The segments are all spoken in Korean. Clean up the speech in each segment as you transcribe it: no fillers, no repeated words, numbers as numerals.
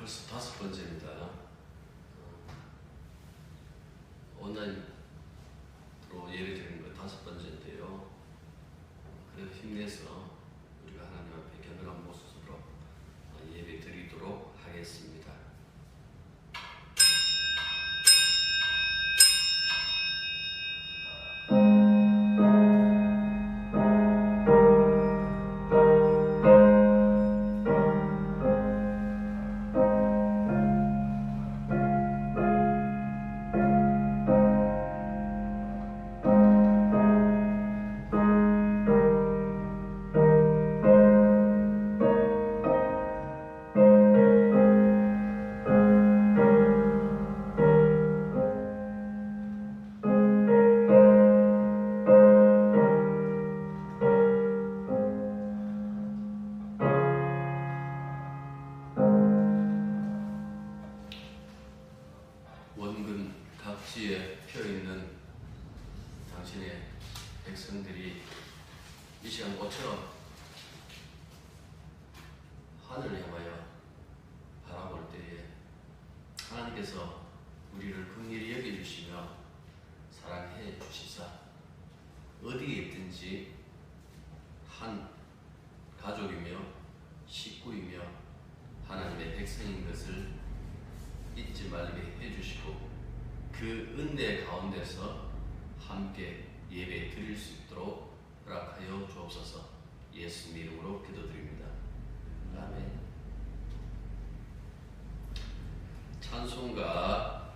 벌써 5번째입니다. 온라인으로 예배드리는 거 5번째인데요. 그래도 힘내서 우리가 하나님 앞에 겸손한 모습으로 예배 드리도록 하겠습니다. 원근 각지에 펴있는 당신의 백성들이 이 시간 모처럼 하늘을 향하여 바라볼 때에 하나님께서 우리를 긍휼히 여겨주시며 사랑해 주시사 어디에 있든지 한 가족이며 식구이며 하나님의 백성인 것을 잊지 말게 해주시고 그 은혜 가운데서 함께 예배 드릴 수 있도록 허락하여 주옵소서. 예수님 이름으로 기도드립니다. 아멘. 찬송가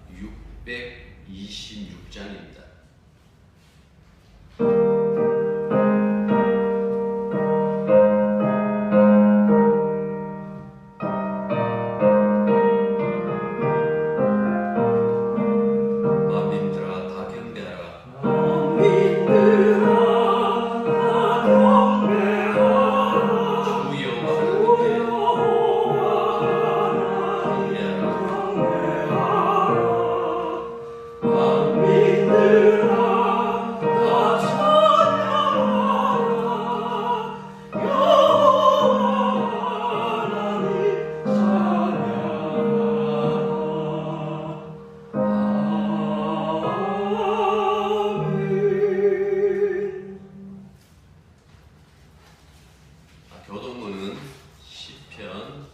626장입니다. 교동문은 시편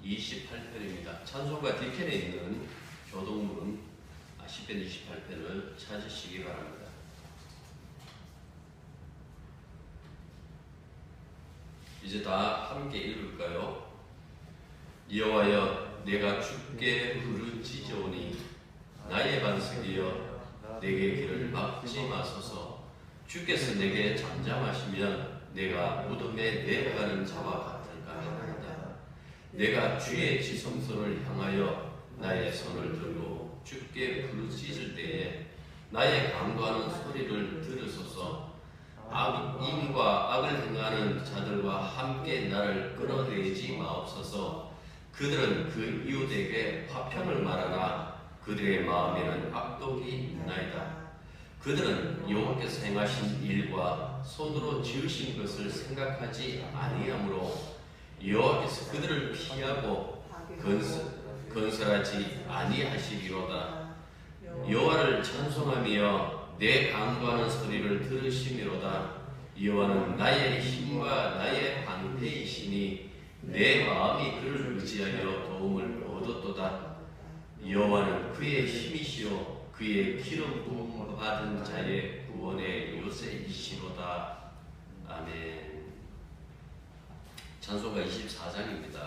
28편입니다. 찬송가 뒤편에 있는 교동문 시편 28편을 찾으시기 바랍니다. 이제 다 함께 읽을까요? 여호와여, 내가 주께 부르짖으오니 나의 반석이여, 내게 길을 막지 마소서. 주께서 내게 잠잠하시면 내가 무덤에 내려가는 자와 같을까 하나이다. 내가 주의 지성소를 향하여 나의 손을 들고 주께 부르짖을 때에 나의 간구하는 소리를 들으소서. 악인과 악을 행하는 자들과 함께 나를 끌어내지 마옵소서. 그들은 그 이웃에게 화평을 말하나 그들의 마음에는 악독이 있나이다. 그들은 여호와께서 행하신 일과 손으로 지으신 것을 생각하지 아니하므로 여호와께서 그들을 피하고 건설하지 아니하시리로다. 여호와를 찬송하며 내 간구하는 소리를 들으시미로다. 여호와는 나의 힘과 나의 방패이시니 내 마음이 그를 의지하여 도움을 얻었도다. 여호와는 그의 힘이시오, 그의 기름 부음 받은 자의 구원의 요새이시로다. 아멘. 찬송가 24장입니다.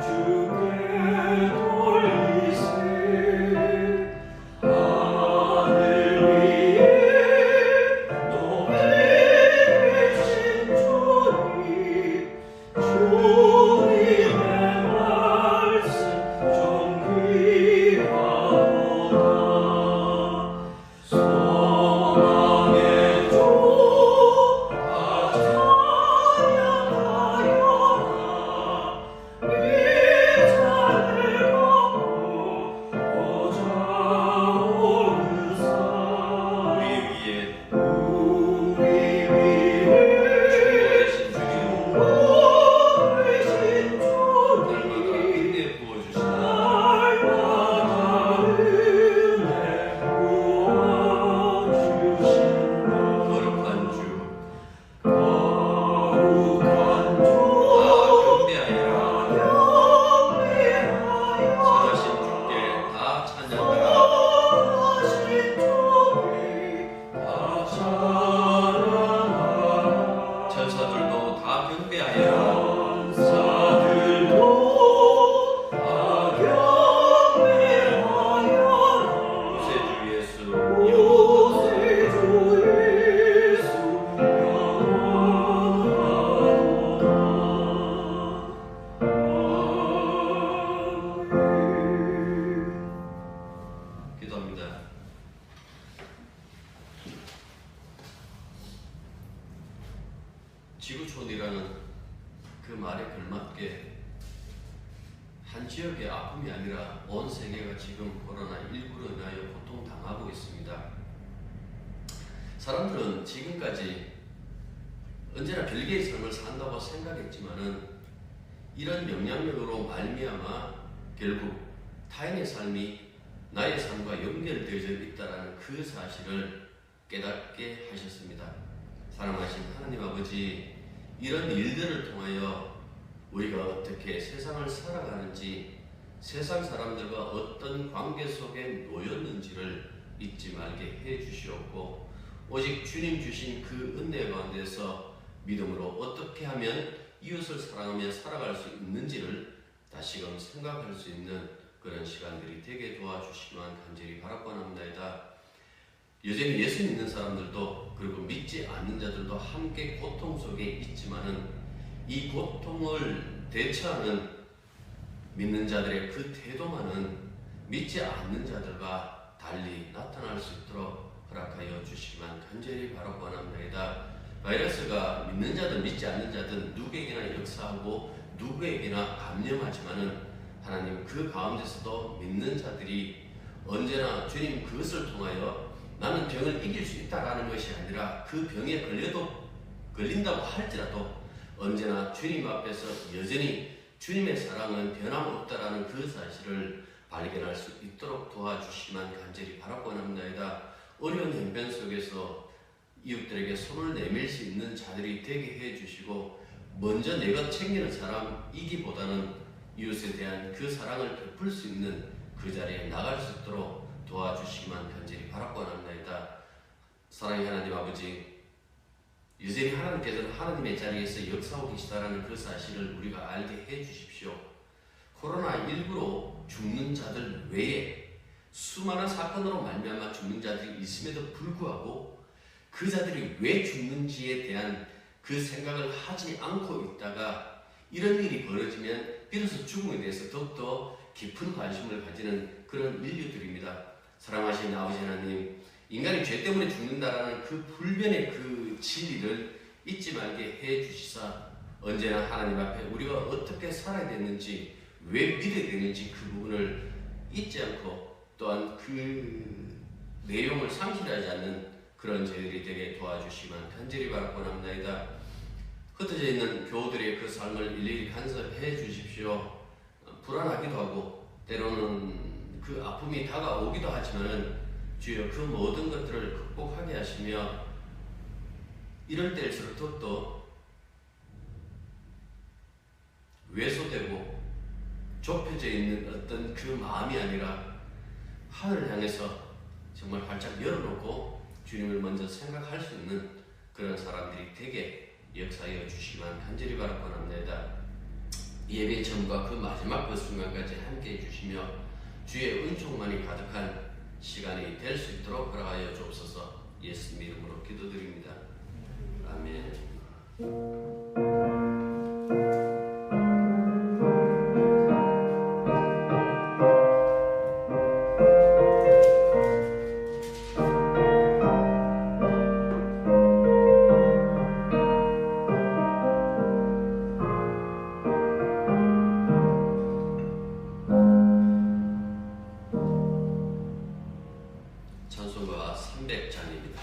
주께 한 지역의 아픔이 아니라 온 세계가 지금 코로나19로 인하여 고통당하고 있습니다. 사람들은 지금까지 언제나 별개의 삶을 산다고 생각했지만은 이런 영향력으로 말미암아 결국 타인의 삶이 나의 삶과 연결되어져 있다는 그 사실을 깨닫게 하셨습니다. 사랑하신 하나님 아버지, 이런 일들을 통하여 우리가 어떻게 세상을 살아가는지, 세상 사람들과 어떤 관계 속에 놓였는지를 잊지 말게 해 주시옵고, 오직 주님 주신 그 은혜 가운데서 믿음으로 어떻게 하면 이웃을 사랑하며 살아갈 수 있는지를 다시금 생각할 수 있는 그런 시간들이 되게 도와주시면 간절히 바라고 합니다. 여전히 예수 믿는 사람들도 그리고 믿지 않는 자들도 함께 고통 속에 있지만은 이 고통을 대처하는 믿는 자들의 그 태도만은 믿지 않는 자들과 달리 나타날 수 있도록 허락하여 주시기만 간절히 바라고 합니다. 바이러스가 믿는 자든 믿지 않는 자든 누구에게나 역사하고 누구에게나 감염하지만은 하나님 그 가운데서도 믿는 자들이 언제나 주님 그것을 통하여 나는 병을 이길 수 있다라는 것이 아니라 그 병에 걸린다고 할지라도 언제나 주님 앞에서 여전히 주님의 사랑은 변함없다라는 그 사실을 발견할 수 있도록 도와주시면 간절히 바라고 합니다. 어려운 형편 속에서 이웃들에게 손을 내밀 수 있는 자들이 되게 해주시고, 먼저 내가 챙기는 사람이기보다는 이웃에 대한 그 사랑을 베풀 수 있는 그 자리에 나갈 수 있도록 도와주시기만 간절히 바라고 합니다. 사랑의 하나님 아버지, 여전히 하나님께서는 하나님의 자리에서 역사하고 계시다라는 그 사실을 우리가 알게 해 주십시오. 코로나19로 죽는 자들 외에 수많은 사건으로 말미암아 죽는 자들이 있음에도 불구하고 그 자들이 왜 죽는지에 대한 그 생각을 하지 않고 있다가 이런 일이 벌어지면 비로소 죽음에 대해서 더욱더 깊은 관심을 가지는 그런 인류들입니다. 사랑하신 아버지 하나님, 인간이 죄 때문에 죽는다라는 그 불변의 그 진리를 잊지 말게 해 주시사 언제나 하나님 앞에 우리가 어떻게 살아야 되는지, 왜 믿어야 되는지 그 부분을 잊지 않고 또한 그 내용을 상실하지 않는 그런 저희들이 되게 도와주시면 간절히 바라고 합니다. 흩어져 있는 교우들의 그 삶을 일일이 간섭해 주십시오. 불안하기도 하고 때로는 그 아픔이 다가오기도 하지만은 주여 그 모든 것들을 극복하게 하시며 이럴 때일수록 더욱더 왜소되고 좁혀져 있는 어떤 그 마음이 아니라 하늘을 향해서 정말 활짝 열어놓고 주님을 먼저 생각할 수 있는 그런 사람들이 되게 역사하여 주시기만 간절히 바라고 합니다. 예배 처음과 그 마지막 그 순간까지 함께 해주시며 주의 은총만이 가득한 시간이 될 수 있도록 허락하여 주옵소서. 예수님 이름으로 기도드립니다. 아멘. 찬송가 300장입니다.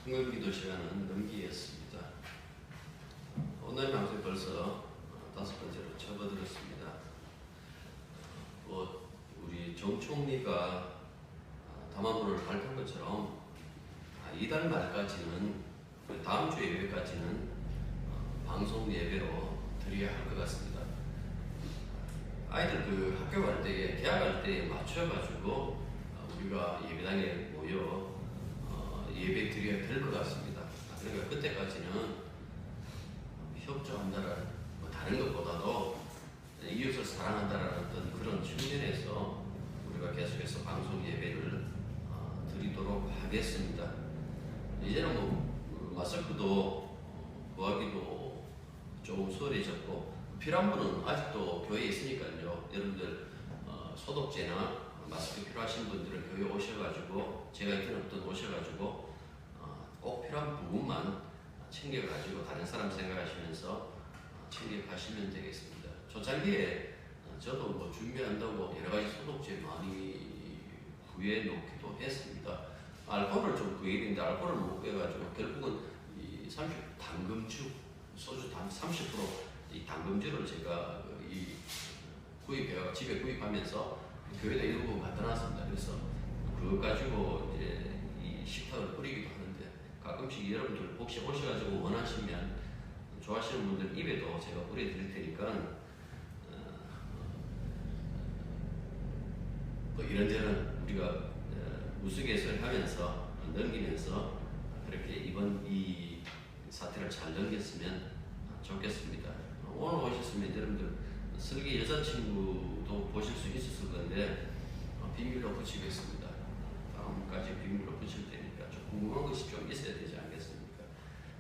통금기도 시간은 넘기겠습니다. 온라인 방송이 벌써 5번째로 접어들었습니다. 우리 정 총리가 담화문을 밝힌 것처럼 이달 말까지는, 다음 주 예배까지는 방송 예배로 드려야 할 것 같습니다. 아이들 그 학교 갈 때에, 개학할 때에 맞춰가지고 우리가 예배당에 모여 예배 드려야 될 것 같습니다. 그러니까 그때까지는 협조한다라는, 다른 것보다도 이웃을 사랑한다라는 어떤 그런 측면에서 우리가 계속해서 방송 예배를 드리도록 하겠습니다. 이제는 마스크도 구하기도 조금 수월해졌고, 필요한 분은 아직도 교회에 있으니까요. 여러분들 소독제나 마스크 필요하신 분들은 교회 오셔가지고, 제가 인터넷부터 오셔가지고 꼭 필요한 부분만 챙겨가지고 다른 사람 생각하시면서 챙겨가시면 되겠습니다. 초창기에 저도 준비한다고 여러가지 소독제 많이 구해놓기도 했습니다. 알코올을 좀 구해야 되는데 알코올을 못 구해가지고 결국은 이 당금주, 소주 30% 이 당금주를 제가 집에 구입하면서 교회에다 일부 갖다 놨습니다. 그래서 그거 가지고 이제 이 식탁을 뿌리기도 하는데, 가끔씩 여러분들 혹시 오셔가지고 원하시면, 좋아하시는 분들 입에도 제가 뿌려드릴 테니까 이런저런 우리가 우스갯소리 하면서 넘기면서 그렇게 이번 이 사태를 잘 넘겼으면 좋겠습니다. 오늘 오셨으면 여러분들 슬기 여자친구도 보실 수 있었을 건데 비밀로 붙이겠습니다. 다음까지 비밀로 붙일 테니까 좀 궁금한 것이 좀 있어야 되지 않겠습니까?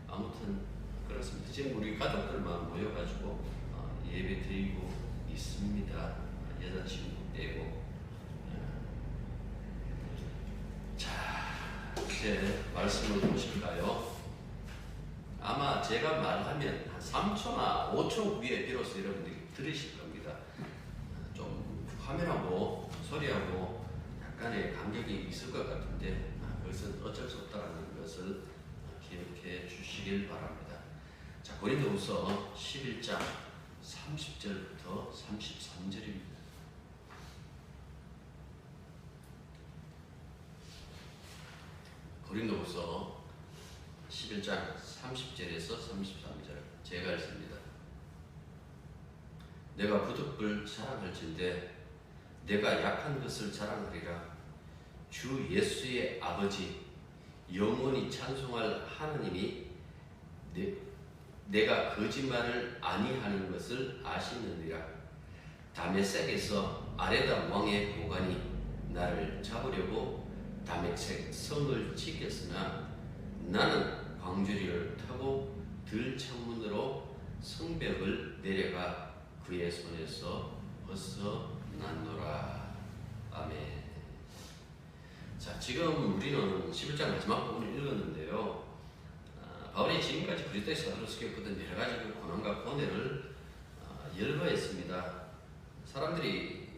아무튼 그렇습니다. 지금 우리 가족들만 모여가지고 예배 드리고 있습니다. 여자친구 빼고. 자, 이제 말씀을 보실까요? 아마 제가 말하면 한 3초나 5초 후에 비로소 여러분들이 들으실 겁니다. 좀 화면하고 소리하고 약간의 간격이 있을 것 같은데 그것은 어쩔 수 없다는 것을 기억해 주시길 바랍니다. 자, 고린도후서 11장 30절부터 33절입니다. 고린도후서 11장 30절에서 33절 제가 읽습니다. 내가 부득불 자랑할진대 내가 약한 것을 자랑하리라. 주 예수의 아버지 영원히 찬송할 하나님이 내가 거짓말을 아니하는 것을 아시느니라. 다메섹에서 아레다 왕의 보관이 나를 잡으려고 다메섹 성을 지켰으나 나는 광주리를 타고 들창문으로 성벽을 내려가 그의 손에서 벗어났노라. 아멘. 자, 지금 우리는 11장 마지막 부분을 읽었는데요. 바울이 지금까지 그리스도의 사도로서 겪었던 여러 가지 그 고난과 고뇌를 열거했습니다. 사람들이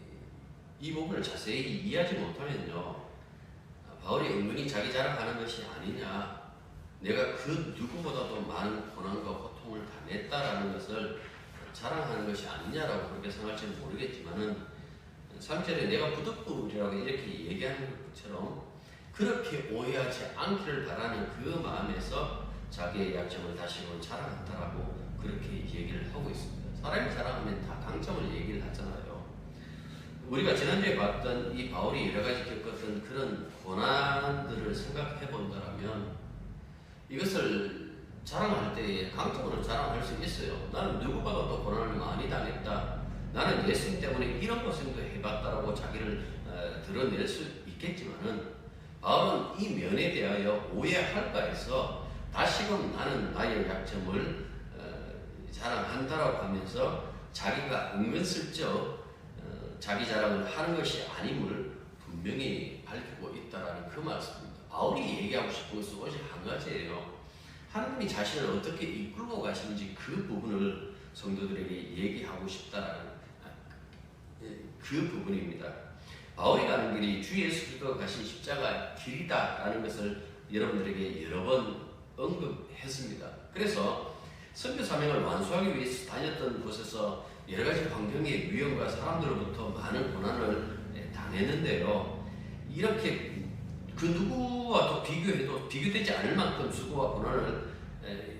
이 부분을 자세히 이해하지 못하면요, 바울이 은근히 자기 자랑하는 것이 아니냐, 내가 그 누구보다도 많은 고난과 고통을 당했다라는 것을 자랑하는 것이 아니냐라고 그렇게 생각할지 모르겠지만은 3절에 내가 부득불이라고 이렇게 얘기하는 것처럼 그렇게 오해하지 않기를 바라는 그 마음에서 자기의 약점을 다시금 자랑한다라고 그렇게 얘기를 하고 있습니다. 사람이 자랑하면 다 강점을 얘기를 하잖아요. 우리가 지난주에 봤던 이 바울이 여러 가지 겪었던 그런 고난들을 생각해 본다면 이것을 자랑할 때에 강점으로 자랑할 수 있어요. 나는 누구보다도 고난을 많이 당했다. 나는 예수님 때문에 이런 고생도 해봤다라고 자기를 드러낼 수 있겠지만은 바울은 이 면에 대하여 오해할까 해서 다시금 나는 나의 약점을 자랑한다라고 하면서 자기가 은근슬쩍 자기 자랑을 하는 것이 아님을 분명히 밝히고 있다라는 그 말씀입니다. 바울이 얘기하고 싶은 것은 오직 한 가지예요. 하나님이 자신을 어떻게 이끌고 가시는지 그 부분을 성도들에게 얘기하고 싶다라는 그 부분입니다. 바울이 가는 길이 주 예수 그리스도가 가신 십자가 길이다라는 것을 여러분들에게 여러 번 언급했습니다. 그래서 선교 사명을 완수하기 위해서 다녔던 곳에서 여러 가지 환경의 위험과 사람들로부터 많은 고난을 당했는데요. 이렇게 그 누구와도 비교해도 비교되지 않을 만큼 수고와 고난을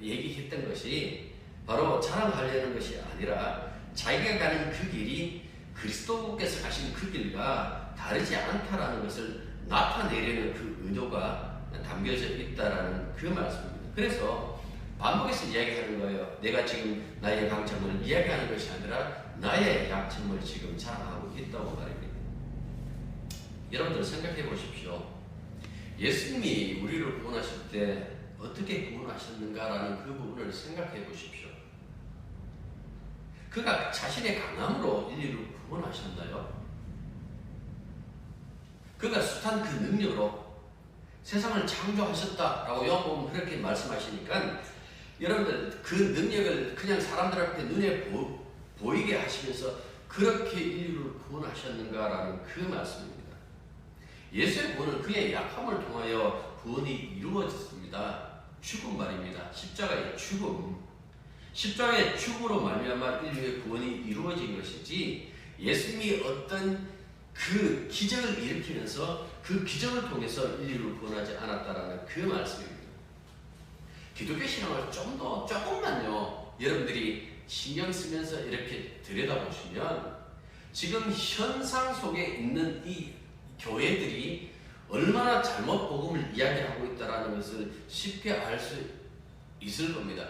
얘기했던 것이 바로 자랑하려는 것이 아니라 자기가 가는 그 길이 그리스도께서 가신 그 길과 다르지 않다라는 것을 나타내려는 그 의도가 담겨져 있다라는 그 말씀입니다. 그래서 반복해서 이야기하는 거예요. 내가 지금 나의 강점을 이야기하는 것이 아니라 나의 약점을 지금 자랑하고 있다고 말입니다. 여러분들 생각해 보십시오. 예수님이 우리를 구원하실 때 어떻게 구원하셨는가라는 그 부분을 생각해 보십시오. 그가 자신의 강함으로 인류를 구원하셨나요? 그가 숱한 그 능력으로 세상을 창조하셨다라고 요한복음 그렇게 말씀하시니까 여러분들 그 능력을 그냥 사람들 앞에 눈에 보이게 하시면서 그렇게 인류를 구원하셨는가라는 그 말씀입니다. 예수의 구원은 그의 약함을 통하여 구원이 이루어졌습니다. 죽음 말입니다. 십자가의 죽음. 십자가의 죽음으로 말미암아 인류의 구원이 이루어진 것이지 예수님이 어떤 그 기적을 일으키면서 그 기적을 통해서 인류를 구원하지 않았다라는 그 말씀입니다. 기독교 신앙을 조금만요 여러분들이 신경 쓰면서 이렇게 들여다보시면 지금 현상 속에 있는 이 교회들이 얼마나 잘못 복음을 이야기하고 있다는 것을 쉽게 알 수 있을 겁니다.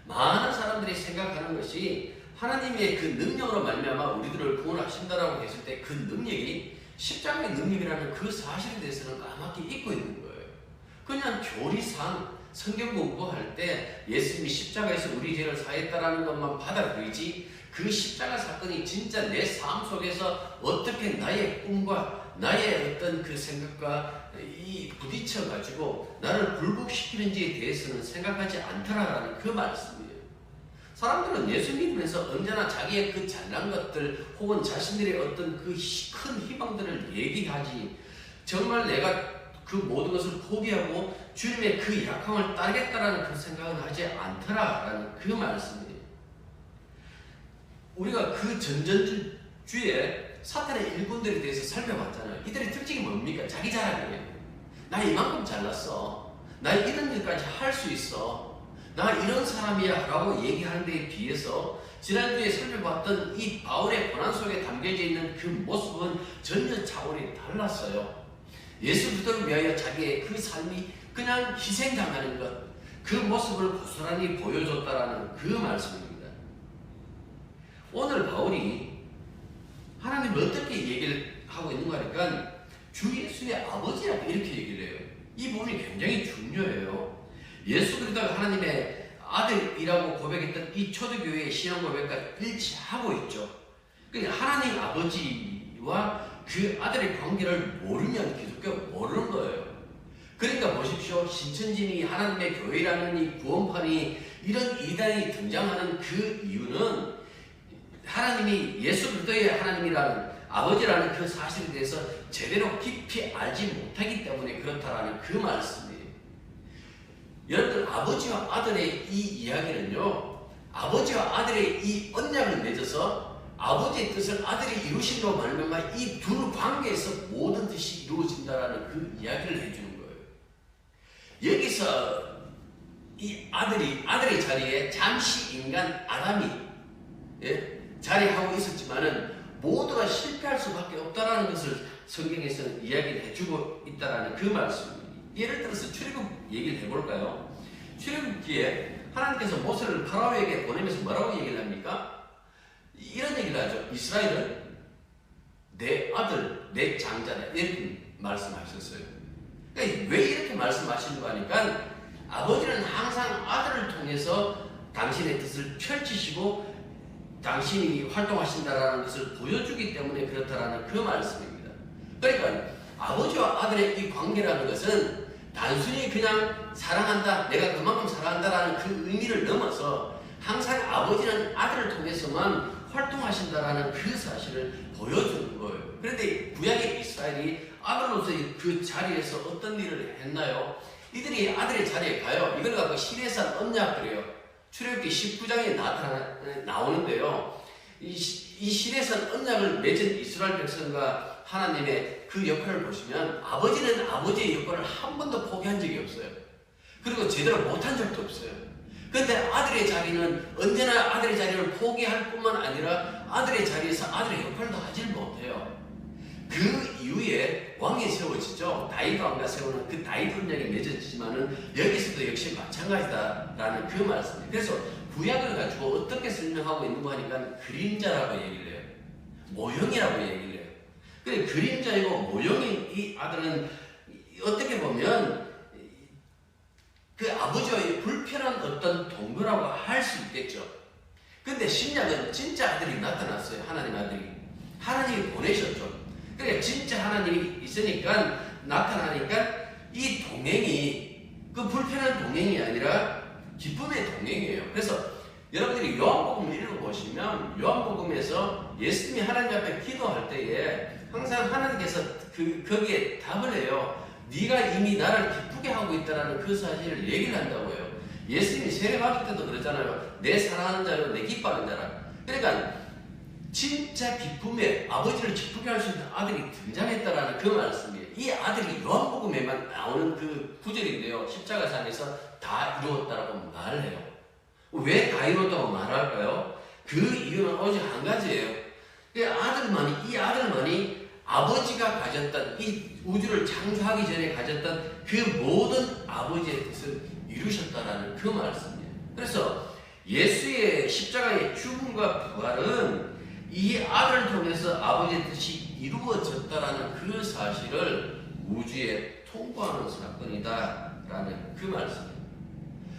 많은 사람들이 생각하는 것이 하나님의 그 능력으로 말미암아 우리들을 구원하신다라고 했을 때 그 능력이 십자가의 능력이라는 그 사실에 대해서는 까맣게 잊고 있는 거예요. 그냥 교리상 성경 공부할 때 예수님이 십자가에서 우리 죄를 사했다라는 것만 받아들이지 그 십자가 사건이 진짜 내 삶 속에서 어떻게 나의 꿈과 나의 어떤 그 생각과 이 부딪혀가지고 나를 굴복시키는지에 대해서는 생각하지 않더라라는 그 말씀이에요. 사람들은 예수 믿으면서 언제나 자기의 그 잘난 것들 혹은 자신들의 어떤 그 큰 희망들을 얘기하지 정말 내가 그 모든 것을 포기하고 주님의 그 약함을 따르겠다라는 그 생각은 하지 않더라라는 그 말씀이에요. 우리가 그 전전주에 사탄의 일꾼들에 대해서 살펴봤잖아요. 이들의 특징이 뭡니까? 자기 자랑이에요. 나 이만큼 잘났어. 나 이런 일까지 할 수 있어. 나 이런 사람이야 라고 얘기하는 데에 비해서 지난주에 살펴봤던 이 바울의 고난 속에 담겨져 있는 그 모습은 전혀 차원이 달랐어요. 예수 그리스도를 위하여 자기의 그 삶이 그냥 희생당하는 것, 그 모습을 고스란히 보여줬다라는 그 말씀입니다. 오늘 바울이 하나님을 어떻게 얘기를 하고 있는가 하니까 주 예수의 아버지라고 이렇게 얘기를 해요. 이 부분이 굉장히 중요해요. 예수 그리스도가 하나님의 아들이라고 고백했던 이 초대교회의 신앙 고백과 일치하고 있죠. 그러니까 하나님 아버지와 그 아들의 관계를 모르면 기독교가 모르는 거예요. 그러니까 보십시오. 신천지니 하나님의 교회라는 이 구원판이 이런 이단이 등장하는 그 이유는 하나님이 예수 그리스도의 하나님이라는 아버지라는 그 사실에 대해서 제대로 깊이 알지 못하기 때문에 그렇다라는 그 말씀이에요. 여러분들 아버지와 아들의 이 이야기는요. 아버지와 아들의 이 언약을 맺어서 아버지의 뜻을 아들이 이루신다고 말하면 이 두 관계에서 모든 뜻이 이루어진다라는 그 이야기를 해주는 거예요. 여기서 이 아들의 자리에 잠시 인간 아담이 자리하고 있었지만은 모두가 실패할 수밖에 없다라는 것을 성경에서는 이야기를 해주고 있다라는 그 말씀입니다. 예를 들어서 출애굽 얘기를 해볼까요? 출애굽기에 하나님께서 모세를 파라오에게 보내면서 뭐라고 얘기를 합니까? 이런 얘기를 하죠. 이스라엘은 내 아들, 내 장자다 이렇게 말씀하셨어요. 그러니까 왜 이렇게 말씀하시는 거 하니까 아버지는 항상 아들을 통해서 당신의 뜻을 펼치시고 당신이 활동하신다라는 것을 보여주기 때문에 그렇다라는 그 말씀입니다. 그러니까 아버지와 아들의 이 관계라는 것은 단순히 그냥 사랑한다, 내가 그만큼 사랑한다라는 그 의미를 넘어서 항상 아버지는 아들을 통해서만 활동하신다라는 그 사실을 보여주는 거예요. 그런데 구약의 이스라엘이 아들로서의 그 자리에서 어떤 일을 했나요? 이들이 아들의 자리에 가요. 이걸 갖고 시내산 언약 그래요. 출애굽기 19장에 나오는데요. 이 시내산 언약을 맺은 이스라엘 백성과 하나님의 그 역할을 보시면 아버지는 아버지의 역할을 한 번도 포기한 적이 없어요. 그리고 제대로 못한 적도 없어요. 그런데 아들의 자리는 언제나 아들의 자리를 포기할 뿐만 아니라 아들의 자리에서 아들의 역할도 하질 못해요. 그 이후에 왕이 세워지죠. 다윗 왕가 세우는 그 다윗 언약이 맺어지지만은 여기서도 역시 마찬가지다라는 그 말씀이에요. 그래서 구약을 가지고 어떻게 설명하고 있는 거 하니까 그림자라고 얘기를 해요. 모형이라고 얘기를 해요. 근데 그림자이고 모형인 이 아들은 어떻게 보면 그 아버지와의 불편한 어떤 동거라고 할 수 있겠죠. 근데 신약은 진짜 아들이 나타났어요. 하나님 아들이. 하나님이 보내셨죠. 그러니까 진짜 하나님이 있으니까 나타나니까 이 동행이 그 불편한 동행이 아니라 기쁨의 동행이에요. 그래서 여러분들이 요한복음을 읽어보시면 요한복음에서 예수님이 하나님 앞에 기도할 때에 항상 하나님께서 거기에 답을 해요. 네가 이미 나를 기쁘게 하고 있다는 그 사실을 얘기를 한다고요. 예수님이 세례받을 때도 그랬잖아요. 내 사랑하는 자요, 내 기뻐하는 자라. 그러니까 진짜 기쁨에 아버지를 기쁘게 할 수 있는 아들이 등장했다라는 그 말씀이에요. 이 아들이 요한복음에만 나오는 그 구절인데요. 십자가상에서 다 이루었다라고 말을 해요. 왜 다 이루었다고 말할까요? 그 이유는 오직 한 가지예요. 이 아들만이 아버지가 가졌던 이 우주를 창조하기 전에 가졌던 그 모든 아버지의 뜻을 이루셨다라는 그 말씀이에요. 그래서 예수의 십자가의 죽음과 부활은 이 아들을 통해서 아버지의 뜻이 이루어졌다라는 그 사실을 우주에 통보하는 사건이다라는 그 말씀이에요.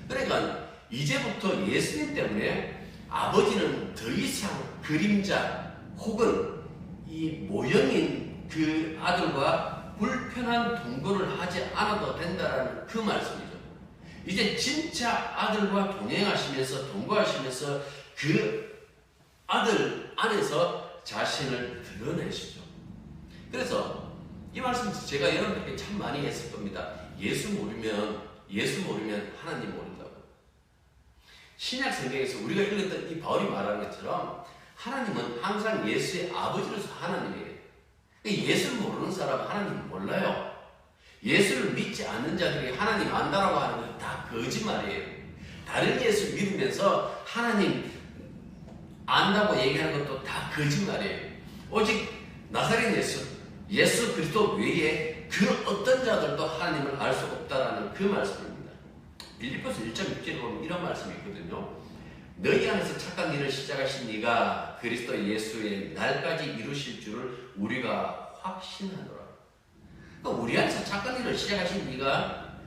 그러니까 이제부터 예수님 때문에 아버지는 더 이상 그림자 혹은 이 모형인 그 아들과 불편한 동거를 하지 않아도 된다라는 그 말씀이죠. 이제 진짜 아들과 동행하시면서 동거하시면서 그 아들 안에서 자신을 드러내시죠. 그래서 이 말씀 제가 여러분들께 참 많이 했을 겁니다. 예수 모르면 하나님 모른다고. 신약 성경에서 우리가 읽었던 이 바울이 말하는 것처럼 하나님은 항상 예수의 아버지로서 하나님이에요. 예수를 모르는 사람은 하나님 몰라요. 예수를 믿지 않는 자들이 하나님 안다라고 하는 건 다 거짓말이에요. 다른 예수 믿으면서 하나님 안다고 얘기하는 것도 다 거짓말이에요. 오직 나사렛 예수 그리스도 외에 그 어떤 자들도 하나님을 알 수 없다라는 그 말씀입니다. 빌립보서 1.6절에 보면 이런 말씀이 있거든요. 너희 안에서 착한 일을 시작하신 네가 그리스도 예수의 날까지 이루실 줄을 우리가 확신하노라. 그러니까 우리 안에서 착한 일을 시작하신 네가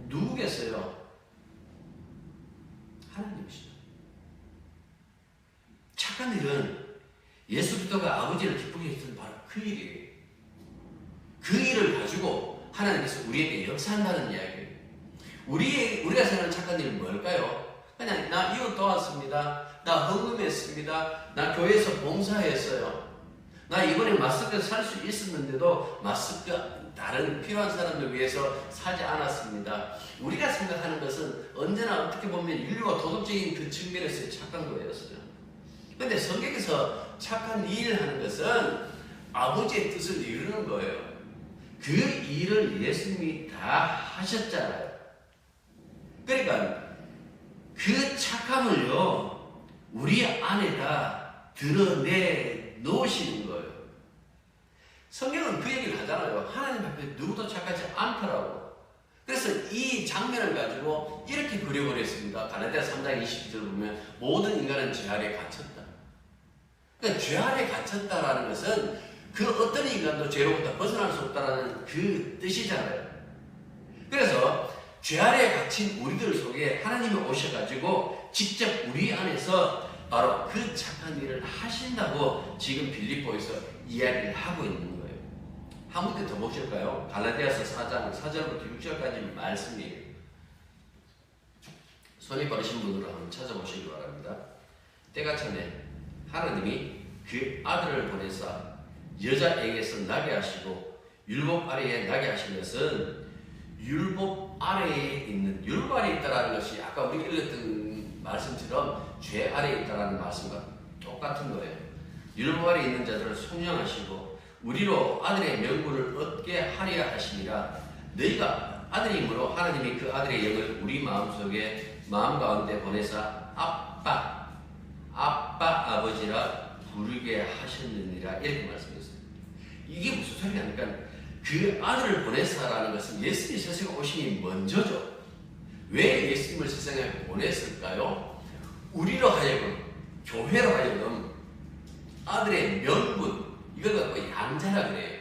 누구겠어요? 하나님이시죠. 착한 일은 예수 그리스도가 아버지를 기쁘게 했던 바로 그 일이에요. 그 일을 가지고 하나님께서 우리에게 역사한다는 이야기예요. 우리가 생각하는 착한 일은 뭘까요? 그냥 나 이웃 도왔습니다. 나 헌금했습니다. 나 교회에서 봉사했어요. 나 이번에 마스크 살 수 있었는데도 마스크 다른 필요한 사람들 위해서 사지 않았습니다. 우리가 생각하는 것은 언제나 어떻게 보면 인류가 도덕적인 그 측면에서의 착한 거였어요. 그런데 성경에서 착한 일을 하는 것은 아버지의 뜻을 이루는 거예요. 그 일을 예수님이 다 하셨잖아요. 그러니까 그 착함을요 우리 안에다 드러내 놓으시는 거예요. 성경은 그 얘기를 하잖아요. 하나님 앞에 누구도 착하지 않더라고. 그래서 이 장면을 가지고 이렇게 그려버렸습니다. 갈라디아서 3장 22절 보면 모든 인간은 죄 아래 갇혔다. 그러니까 죄 아래 갇혔다라는 것은 그 어떤 인간도 죄로부터 벗어날 수 없다라는 그 뜻이잖아요. 그래서 죄 아래 갇힌 우리들 속에 하나님이 오셔가지고 직접 우리 안에서 바로 그 착한 일을 하신다고 지금 빌립보에서 이야기를 하고 있는 거예요. 한 문제 더 보실까요? 갈라디아서 4장 4절부터 6절까지 말씀이에요. 손이 빠르신 분으로 한번 찾아보시기 바랍니다. 때가 차네 하나님이 그 아들을 보내사 여자에게서 나게 하시고 율법 아래에 나게 하신 것은 율법 아래에 있는 율법 아래에 있다라는 것이 아까 우리가 읽었던 말씀처럼 죄 아래에 있다라는 말씀과 똑같은 거예요. 율법 아래에 있는 자들을 속량하시고 우리로 아들의 명분을 얻게 하려 하시니라. 너희가 아들이므로 하나님이 그 아들의 영을 우리 마음속에 마음 가운데 보내사 아빠 아버지라 부르게 하셨느니라. 이렇게 말씀했어요. 이게 무슨 소리냐니까 그 아들을 보내사라는 것은 예수님이 세상에 오심이 먼저죠. 왜 예수님을 세상에 보냈을까요? 우리로 하여금, 교회로 하여금 아들의 명분, 이걸 갖고 양자라 그래요.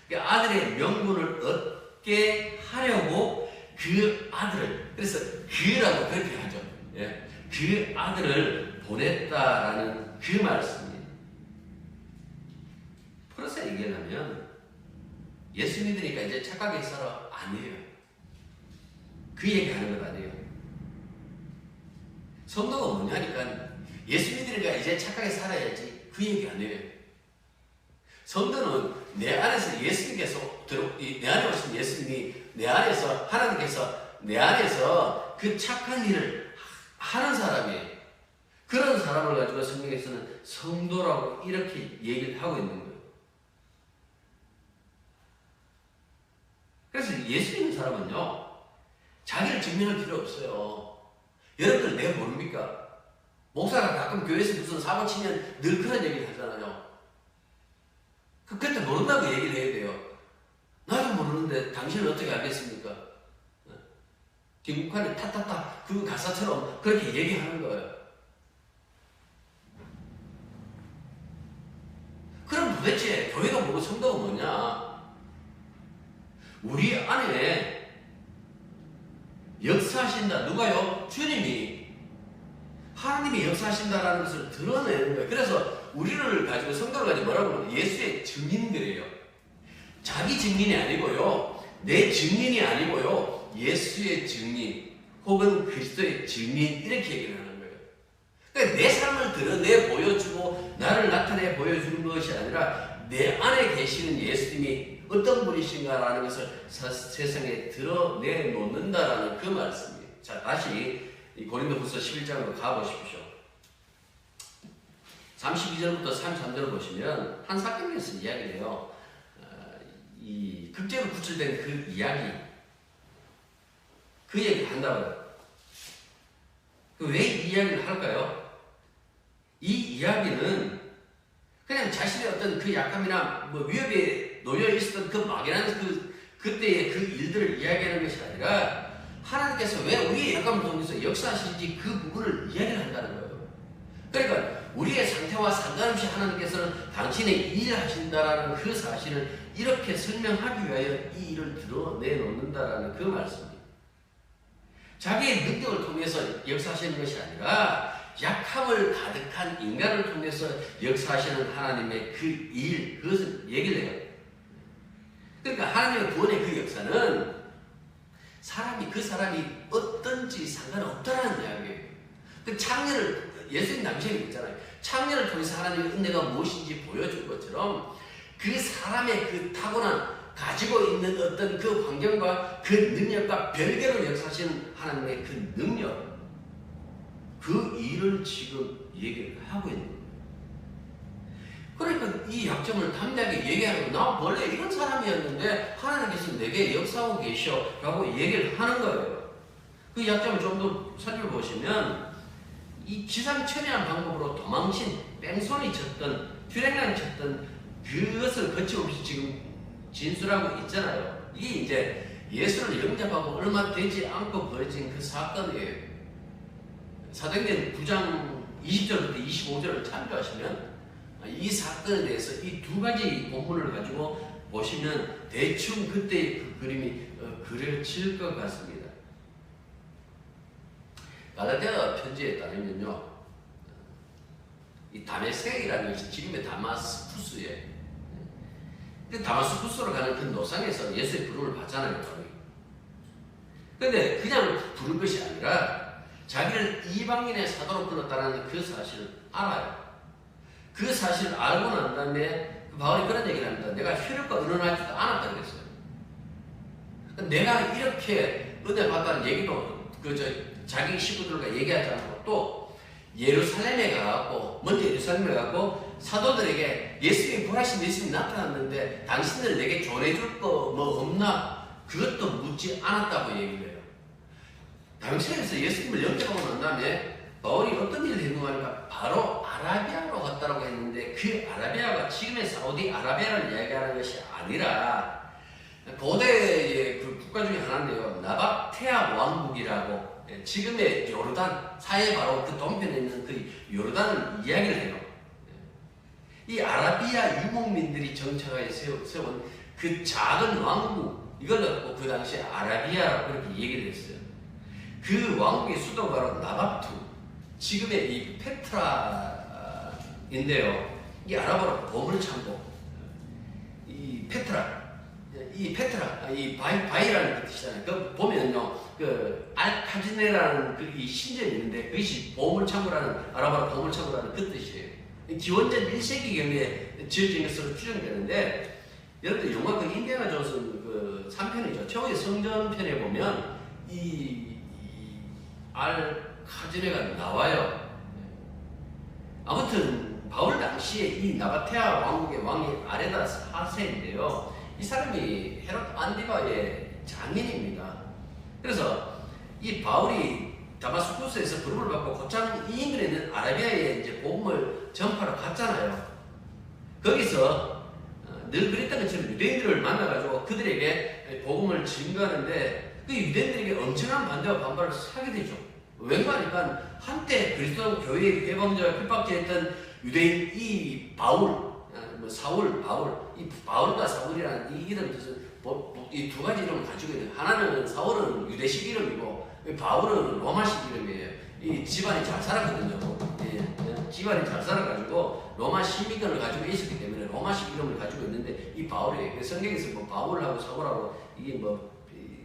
그 아들의 명분을 얻게 하려고 그 아들을, 그래서 그라고 그렇게 하죠. 예? 그 아들을 보냈다라는 그 말씀이에요. 그래서 얘기하면 예수 믿으니까 이제 착하게 살아 아니에요. 그 얘기하는 건 아니에요. 성도가 뭐냐니까 예수 믿으니까 이제 착하게 살아야지 그 얘기 아니에요. 성도는 내 안에서 예수님께서 내 안에 오신 예수님이 내 안에서 하나님께서 내 안에서 그 착한 일을 하는 사람이에요. 그런 사람을 가지고 성경에서는 성도라고 이렇게 얘기를 하고 있는 거예요. 그래서 예수 믿는 사람은요, 자기를 증명할 필요 없어요. 여러분들 내 모릅니까? 목사가 가끔 교회에서 무슨 사고 치면 늘 그런 얘기를 하잖아요. 그때 모른다고 얘기를 해야 돼요. 나도 모르는데 당신은 어떻게 알겠습니까? 김국환의 타타타 그 가사처럼 그렇게 얘기하는 거예요. 그럼 도대체 교회가 뭐고 성도가 뭐냐? 우리 안에 역사하신다. 누가요? 주님이 하나님이 역사하신다라는 것을 드러내는 거예요. 그래서 우리를 가지고 성도를 가지고 뭐라고 하면 예수의 증인들이에요. 자기 증인이 아니고요. 내 증인이 아니고요. 예수의 증인 혹은 그리스도의 증인 이렇게 얘기를 하는 거예요. 그러니까 내 삶을 드러내 보여주고 나를 나타내 보여주는 것이 아니라 내 안에 계시는 예수님이 어떤 분이신가라는 것을 세상에 드러내 놓는다라는 그 말씀이에요. 자, 다시 고린도후서 11장으로 가보십시오. 32절부터 33절을 보시면 한 사건에 대해서 이야기를 해요. 이 극제로 구출된 그 이야기, 그 얘기를 한다고요. 왜 이 이야기를 할까요? 이 이야기는 그냥 자신의 어떤 그 약함이나 뭐 위협에 놓여 있었던 그 막연한 그때의 그 일들을 이야기하는 것이 아니라 하나님께서 왜 우리의 약함을 통해서 역사하시는지 그 부분을 이야기를 한다는 거예요. 그러니까 우리의 상태와 상관없이 하나님께서는 당신의 일을 하신다라는 그 사실을 이렇게 설명하기 위하여 이 일을 드러내놓는다라는 그 말씀입니다. 자기의 능력을 통해서 역사하시는 것이 아니라 약함을 가득한 인간을 통해서 역사하시는 하나님의 그 일, 그것을 얘기를 해요. 그러니까 하나님의 구원의 그 역사는 그 사람이 어떤지 상관없다라는 이야기예요. 그 창녀를, 예수님 당시에 있잖아요. 창녀를 통해서 하나님의 은혜가 무엇인지 보여준 것처럼 그 사람의 그 타고난 가지고 있는 어떤 그 환경과 그 능력과 별개로 역사하시는 하나님의 그 능력, 그 일을 지금 얘기를 하고 있는 거예요. 그러니까 이 약점을 담대하게 얘기하고 나 원래 이런 사람이었는데 하나님께서 내게 역사하고 계셔 라고 얘기를 하는 거예요. 그 약점을 좀 더 살펴보시면 이 기상천외한 방법으로 도망친 뺑소니 쳤던 튜렉란 쳤던 그것을 거침없이 지금 진술하고 있잖아요. 이게 이제 예수를 영접하고 얼마 되지 않고 벌어진 그 사건이에요. 사도행전 9장 20절부터 25절을 참조하시면 이 사건에 대해서 이 두 가지 본문을 가지고 보시면 대충 그때의 그 그림이 그려질 것 같습니다. 갈라디아 편지에 따르면요, 이 다메섹이라는 것이 지금의 다마스쿠스예요. 그 다마스쿠스로 가는 그 노상에서 예수의 부름을 받잖아요. 그런데 그냥 부른 것이 아니라 자기를 이방인의 사도로 불렀다는 그 사실을 알아요. 그 사실을 알고 난 다음에 바울이 그런 얘기를 합니다. 내가 혈육과 의논하지도 않았다 그랬어요. 내가 이렇게 은혜 받았다는 얘기도 자기 식구들과 얘기하지 않고 또 예루살렘에 가고 먼저 예루살렘에 가고 사도들에게 예수님이 부활하신 예수님이 나타났는데 당신들 내게 전해줄 거 뭐 없나? 그것도 묻지 않았다고 얘기를 해요. 당시에서 예수님을 영접하고 난 다음에 바울이 어떤 일을 행동하니까 바로 아라비아로 갔다라고 했는데 그 아라비아가 지금의 사우디아라비아를 이야기하는 것이 아니라 고대의 그 국가 중에 하나인데요. 나바테아 왕국이라고 지금의 요르단 사해 바로 그 동편에 있는 그 요르단을 이야기를 해요. 이 아라비아 유목민들이 정착하여 세운 그 작은 왕국 이걸 갖고 그 당시에 아라비아라고 그렇게 얘기를 했어요. 그 왕국의 수도가 바로 나바투 지금의 이 페트라인데요. 이 아랍어로 보물창고 이 페트라 이 바이라는 그 뜻이잖아요. 그 보면요, 그 알카지네라는 그 이 신전이 있는데 그것이 보물창고라는 아랍어로 보물창고라는 그 뜻이에요. 기원전 1세기경에 지어진 것으로 추정되는데 여러분들 영화 그 인디아나 존스 그 3편이죠. 최후의 성전편에 보면 이 알카지네가 나와요. 아무튼 바울 당시에 이 나바테아 왕국의 왕이 아레다 4세인데요. 이 사람이 헤롯 안디바의 장인입니다. 그래서 이 바울이 다마스쿠스에서 부름을 받고 곧장 이 인근에 있는 아라비아에 이제 복음을 전파로 갔잖아요. 거기서 늘 그랬던 것처럼 유대인들을 만나가지고 그들에게 복음을 증거하는데 그 유대인들에게 엄청난 반대와 반발을 사게 되죠. 왠가 한때 그리스도 교회의 개방자와 핍박자였던 유대인 이 바울, 이 바울과 사울이라는 이 이름 뜻은 이 두 가지 이름을 가지고 있는 하나는 사울은 유대식 이름이고 바울은 로마식 이름이에요. 이 집안이 잘 살았거든요. 집안이 잘 살아가지고 로마 시민권을 가지고 있었기 때문에 로마식 이름을 가지고 있는데 이 바울이 성경에서 뭐 바울하고 사울하고 이게 뭐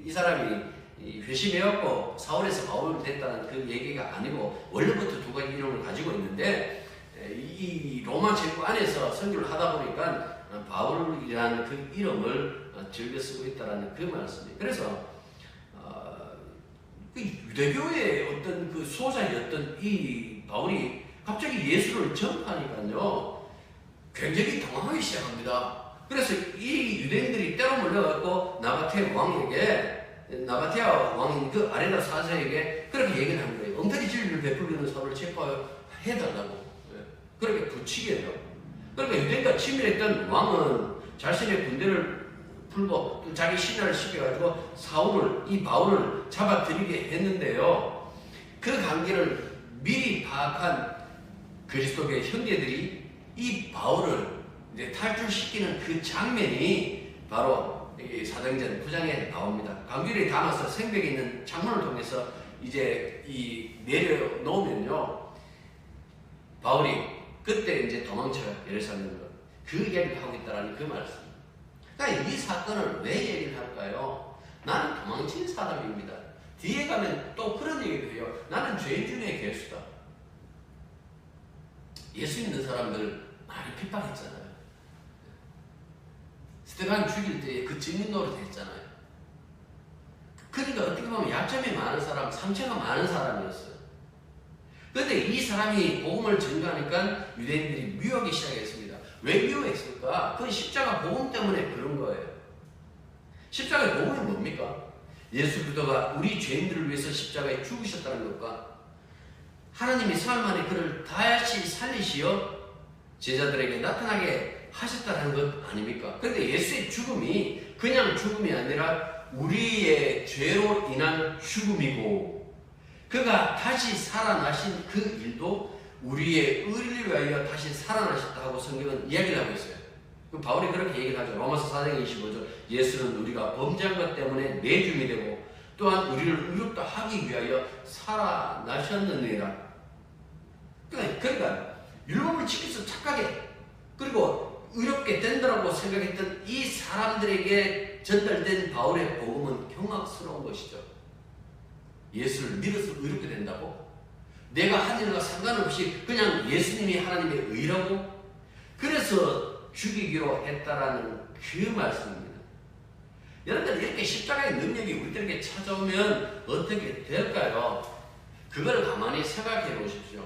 이 사람이 회심해갖고 사울에서 바울 됐다는 그 얘기가 아니고 원래부터 두 가지 이름을 가지고 있는데 이 로마 제국 안에서 선교를 하다 보니까 바울이라는 그 이름을 즐겨 쓰고 있다는 그 말씀이에요. 그래서 그 유대교의 어떤 그 소자였던 이 바울이 갑자기 예수를 전파하니까요 굉장히 당황하기 시작합니다. 그래서 이 유대인들이 때로 몰려갖고 나바테아 왕인 그 아레다 4세에게 그렇게 얘기를 하는 거예요. 엉터리 진리를 베풀리는 사람을 체포해달라고 그렇게 부치게 해요. 그러니까 유대인과 친밀했던 왕은 자신의 군대를 풀고 또 자기 신하를 시켜가지고 이 바울을 잡아들이게 했는데요. 그 관계를 미리 파악한 그리스도교의 형제들이 이 바울을 이제 탈출시키는 그 장면이 바로 사도행전 9장에 나옵니다. 강길에 담아서 생벽에 있는 창문을 통해서 이제 내려놓으면요. 바울이 그때 이제 도망쳐요. 예루살렘으로. 그 이야기를 하고 있다라는 그 말씀. 그러니까 이 사건을 왜 얘기를 할까요? 나는 도망친 사람입니다. 뒤에 가면 또 그런 얘기도 해요. 나는 죄인 중에 괴수다. 예수 믿는 사람들 많이 핍박했잖아요. 스테반 죽일 때 그 증인 노릇 했잖아요. 그러니까 어떻게 보면 약점이 많은 사람, 상처가 많은 사람이었어요. 그런데 이 사람이 복음을 전가하니까 유대인들이 미워하기 시작했습니다. 왜 미워했을까? 그건 십자가 복음 때문에 그런 거예요. 십자가의 복음이 뭡니까? 예수 그리스도가 우리 죄인들을 위해서 십자가에 죽으셨다는 것과 하나님이 사흘 만에 그를 다시 살리시어 제자들에게 나타나게 하셨다는 것 아닙니까? 그런데 예수의 죽음이 그냥 죽음이 아니라 우리의 죄로 인한 죽음이고 그가 다시 살아나신 그 일도 우리의 의를 위하여 다시 살아나셨다고 성경은 이야기를 하고 있어요. 바울이 그렇게 얘기를 하죠. 로마서 4장 25절 예수는 우리가 범죄한 것 때문에 내줌이 되고 또한 우리를 의롭다 하기 위하여 살아나셨느니라. 그러니까 율법을 지켜서 착하게 그리고 의롭게 된다고 생각했던 이 사람들에게 전달된 바울의 복음은 경악스러운 것이죠. 예수를 믿어서 의롭게 된다고? 내가 한 일과 상관없이 그냥 예수님이 하나님의 의라고? 그래서 죽이기로 했다라는 그 말씀입니다. 여러분들 이렇게 십자가의 능력이 우리들에게 찾아오면 어떻게 될까요? 그걸 가만히 생각해 보십시오.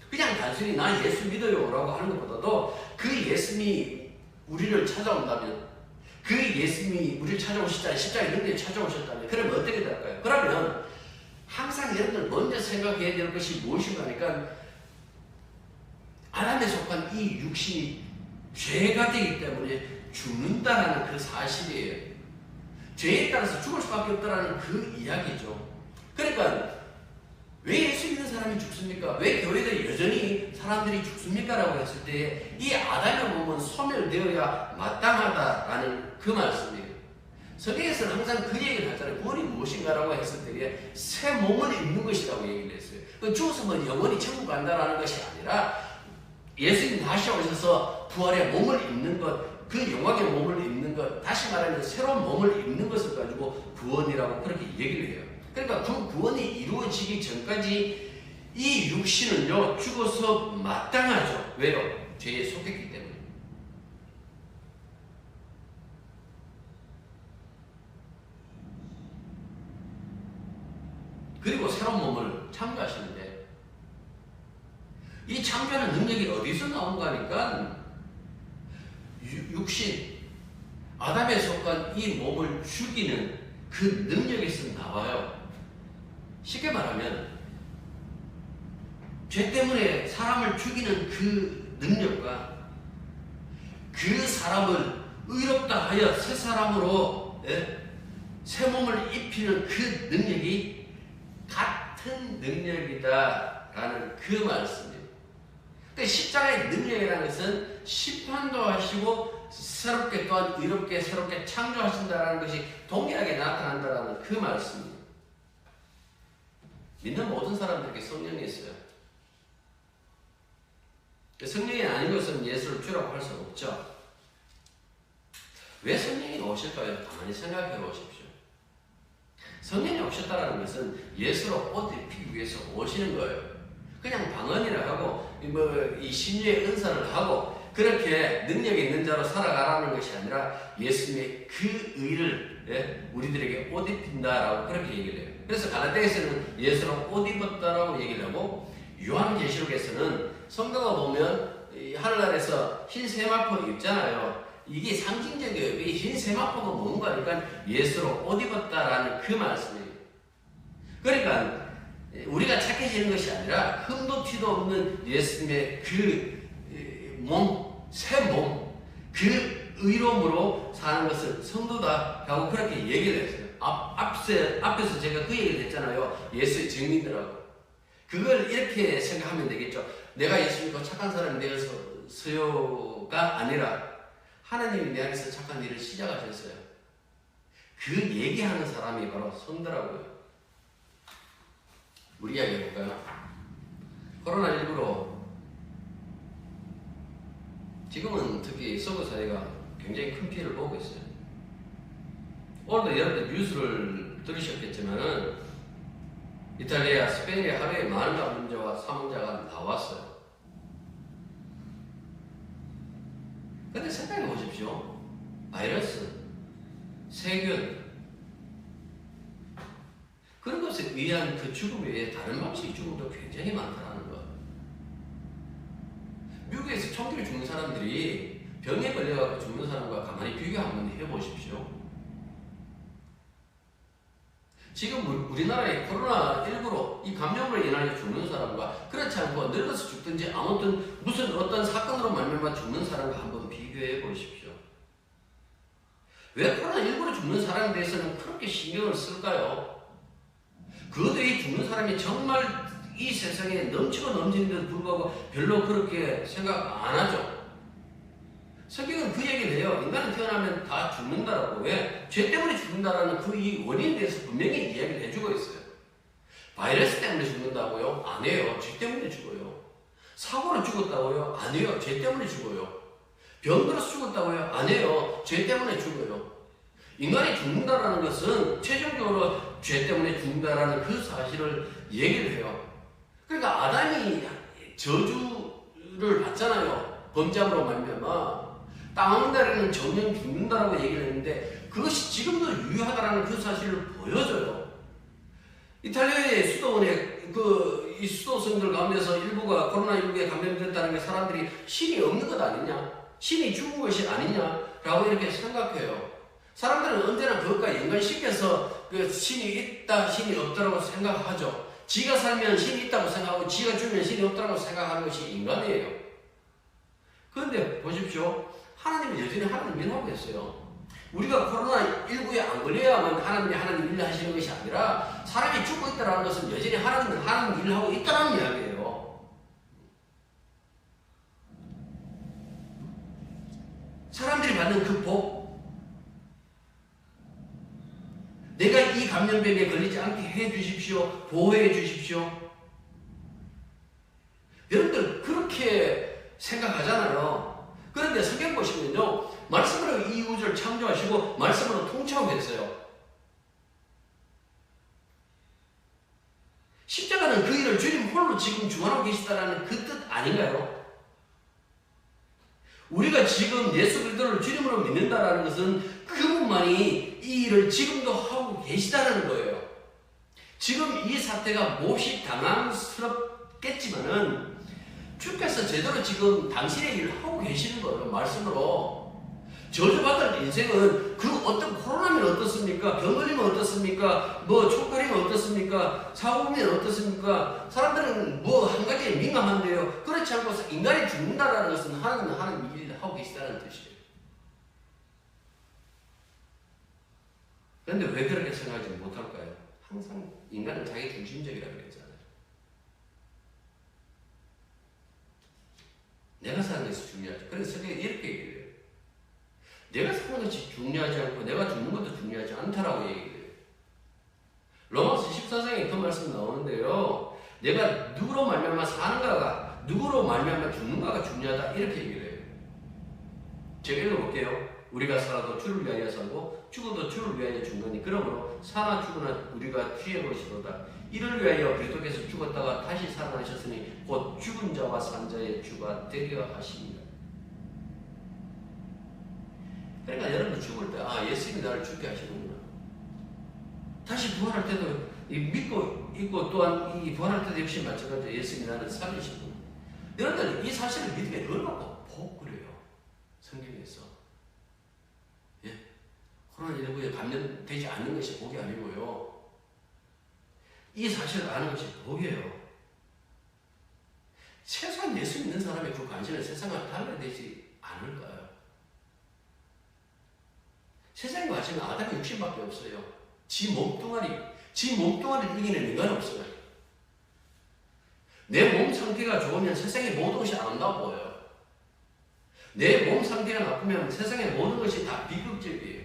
그냥 단순히 나 예수 믿어요 라고 하는 것보다도 그 예수님이 우리를 찾아온다면, 그 예수님이 우리를 찾아오시잖아요. 십자가의 능력이 찾아오셨다면 그러면 어떻게 될까요? 그러면 항상 여러분들 먼저 생각해야 될 것이 무엇인가 하니까 아담에 속한 이 육신이 죄가 되기 때문에 죽는다라는 그 사실이에요. 죄에 따라서 죽을 수밖에 없다라는 그 이야기죠. 그러니까 왜 예수 믿는 사람이 죽습니까? 왜 교회들 여전히 사람들이 죽습니까? 라고 했을 때 이 아담의 몸은 소멸되어야 마땅하다라는 그 말씀이에요. 성경에서는 항상 그 얘기를 하잖아요. 구원이 무엇인가라고 했을 때에 새 몸을 입는 것이라고 얘기를 했어요. 죽었으면 영원히 천국 간다라는 것이 아니라 예수님 다시 오셔서 부활의 몸을 입는 것, 그 영광의 몸을 입는 것, 다시 말하면 새로운 몸을 입는 것을 가지고 구원이라고 그렇게 얘기를 해요. 그러니까 그 구원이 이루어지기 전까지 이 육신은요 죽어서 마땅하죠. 왜요? 죄에 속했기 때문에. 그리고 새로운 몸을 창조하시는데 이 창조하는 능력이 어디서 나온가 하니까 육신, 아담에 속한 이 몸을 죽이는 그 능력에서 나와요. 쉽게 말하면 죄 때문에 사람을 죽이는 그 능력과 그 사람을 의롭다 하여 새 사람으로 새 몸을 입히는 그 능력이 같은 능력이다라는 그 말씀이에요. 그러니까 십자가의 능력이라는 것은 심판도 하시고 새롭게 또한 의롭게 새롭게 창조하신다는 것이 동일하게 나타난다는 그 말씀입니다. 믿는 모든 사람들에게 성령이 있어요. 성령이 아닌 것은 예수를 주라고 할 수 없죠. 왜 성령이 오실까요? 가만히 생각해 보십시오. 성령이 오셨다는 것은 예수로 옷 입히기 위해서 오시는 거예요. 그냥 방언이라 하고 이 신유의 은사를 하고 그렇게 능력 있는 자로 살아가라는 것이 아니라 예수님의 그 의를 우리들에게 옷 입힌다라고 그렇게 얘기를 해요. 그래서 갈라디아서는 예수로 옷 입었다라고 얘기를 하고 요한계시록에서는 성도가 보면 하늘나라에서 흰 세마포 입잖아요. 이게 상징적이에요. 이 흰 세마포가 뭔가 하니까 예수로 옷 입었다라는 그 말씀이에요. 그러니까 우리가 착해지는 것이 아니라 흠도 티도 없는 예수님의 그 몸, 새 몸, 그 의로움으로 사는 것을 성도다 하고 그렇게 얘기를 했어요. 앞에서 제가 그 얘기를 했잖아요. 예수의 증인들하고. 그걸 이렇게 생각하면 되겠죠. 내가 예수 믿고 착한 사람이 되어서요가 아니라 하나님이 내 안에서 착한 일을 시작하셨어요. 그 얘기하는 사람이 바로 성도라고요. 우리 이야기 해볼까요? 코로나19로 지금은 특히 서구 사회가 굉장히 큰 피해를 보고 있어요. 오늘도 여러분들 뉴스를 들으셨겠지만은 이탈리아, 스페인에 하루에 많은 감염자와 사망자가 나왔어요. 근데 생각해 보십시오. 바이러스, 세균, 그런 것에 의한 그 죽음 외에 다른 방식의 죽음도 굉장히 많다는 것. 미국에서 총기를 죽는 사람들이 병에 걸려서 죽는 사람과 가만히 비교 한번 해보십시오. 지금 우리나라의 코로나19로 이 감염으로 인하여 죽는 사람과 그렇지 않고 늙어서 죽든지 아무튼 무슨 어떤 사건으로 말미암아 죽는 사람과 한번 비교해 보십시오. 왜 코로나19로 죽는 사람에 대해서는 그렇게 신경을 쓸까요? 그것도 이 죽는 사람이 정말 이 세상에 넘치고 넘치는데도 불구하고 별로 그렇게 생각 안 하죠. 성경은 그 얘기를 해요. 인간은 태어나면 다 죽는다라고. 왜? 죄 때문에 죽는다라는 그 이 원인에 대해서 분명히 이야기를 해주고 있어요. 바이러스 때문에 죽는다고요? 아니에요. 죄 때문에 죽어요. 사고로 죽었다고요? 아니에요. 죄 때문에 죽어요. 병 들어서 죽었다고요? 아니에요. 죄 때문에 죽어요. 인간이 죽는다라는 것은 최종적으로 죄 때문에 죽는다라는 그 사실을 얘기를 해요. 그러니까 아담이 저주를 받잖아요. 범죄함으로 말미암아 땅 없는 날에는 정령 죽는다라고 얘기를 했는데 그것이 지금도 유효하다는 그 사실을 보여줘요. 이탈리아의 수도원의 이 수도성들 가운데서 일부가 코로나19에 감염됐다는 게 사람들이 신이 없는 것 아니냐? 신이 죽은 것이 아니냐라고 이렇게 생각해요. 사람들은 언제나 그것과 연관시켜서 그 신이 있다, 신이 없다라고 생각하죠. 지가 살면 신이 있다고 생각하고 지가 죽으면 신이 없다고 생각하는 것이 인간이에요. 그런데 보십시오. 하나님은 여전히 하나님 일을 하고 있어요. 우리가 코로나19에 안 걸려야만 하나님이 하나님 일을 하시는 것이 아니라 사람이 죽고 있다는 것은 여전히 하나님은 하나님 일을 하고 있다는 이야기예요. 사람들이 받는 그 복, 내가 이 감염병에 걸리지 않게 해 주십시오. 보호해 주십시오. 여러분들 그렇게 생각하잖아요. 그런데 성경 보시면요. 말씀으로 이 우주를 창조하시고 말씀으로 통치하고 계세요. 십자가는 그 일을 주님 홀로 지금 주관하고 계시다는 그 뜻 아닌가요? 우리가 지금 예수 그리스도를 주님으로 믿는다는 것은 그분만이 이 일을 지금도 하고 계시다는 거예요. 지금 이 사태가 몹시 당황스럽겠지만은 주께서 제대로 지금 당신의 일을 하고 계시는 거예요. 말씀으로. 저주받을 인생은 그 어떤 코로나면 어떻습니까? 병 걸리면 어떻습니까? 뭐 촉걸리면 어떻습니까? 사고면 어떻습니까? 사람들은 뭐 한 가지에 민감한데요. 그렇지 않고 인간이 죽는다는 것은 하나님 일을 하고 계시다는 뜻이에요. 그런데 왜 그렇게 생각하지 못할까요? 항상 인간은 자기 중심적이라고 그랬잖아요. 내가 사는 것이 중요하죠. 그래서 성경이 이렇게 얘기해요. 내가 사는 것이 중요하지 않고 내가 죽는 것도 중요하지 않다라고 얘기해요. 로마서 14장에 그 말씀 나오는데요. 내가 누구로 말미암아 사는가가 누구로 말미암아 죽는가가 중요하다 이렇게 얘기를 해요. 제가 읽어볼게요. 우리가 살아도 주를 위하여 살고 죽어도 주를 위하여 죽느니 그러므로 사나 죽으나 우리가 주의 것이로다. 이를 위하여 그리스도께서 죽었다가 다시 살아나셨으니 곧 죽은 자와 산 자의 주가 되려 하십니다. 그러니까 여러분 죽을 때 예수님이 나를 죽게 하시는구나. 다시 부활할 때도 믿고 있고 또한 이 부활할 때도 역시 마찬가지로 예수님이 나를 살리시는구나. 여러분들 이 사실을 믿음에 얼마나 복 그래요. 성경에서. 예? 코로나19에 감염되지 않는 것이 복이 아니고요. 이 사실을 아는 것이 복이에요. 세상 예수 믿는 사람의 그 관심은 세상과 달라되지 않을까요? 세상의 관심은 아담의 육신밖에 없어요. 지 몸뚱아리를 이기는 인간은 없어요. 내 몸 상태가 좋으면 세상의 모든 것이 아름다워 보여요. 내 몸 상태가 나쁘면 세상의 모든 것이 다 비극적이에요.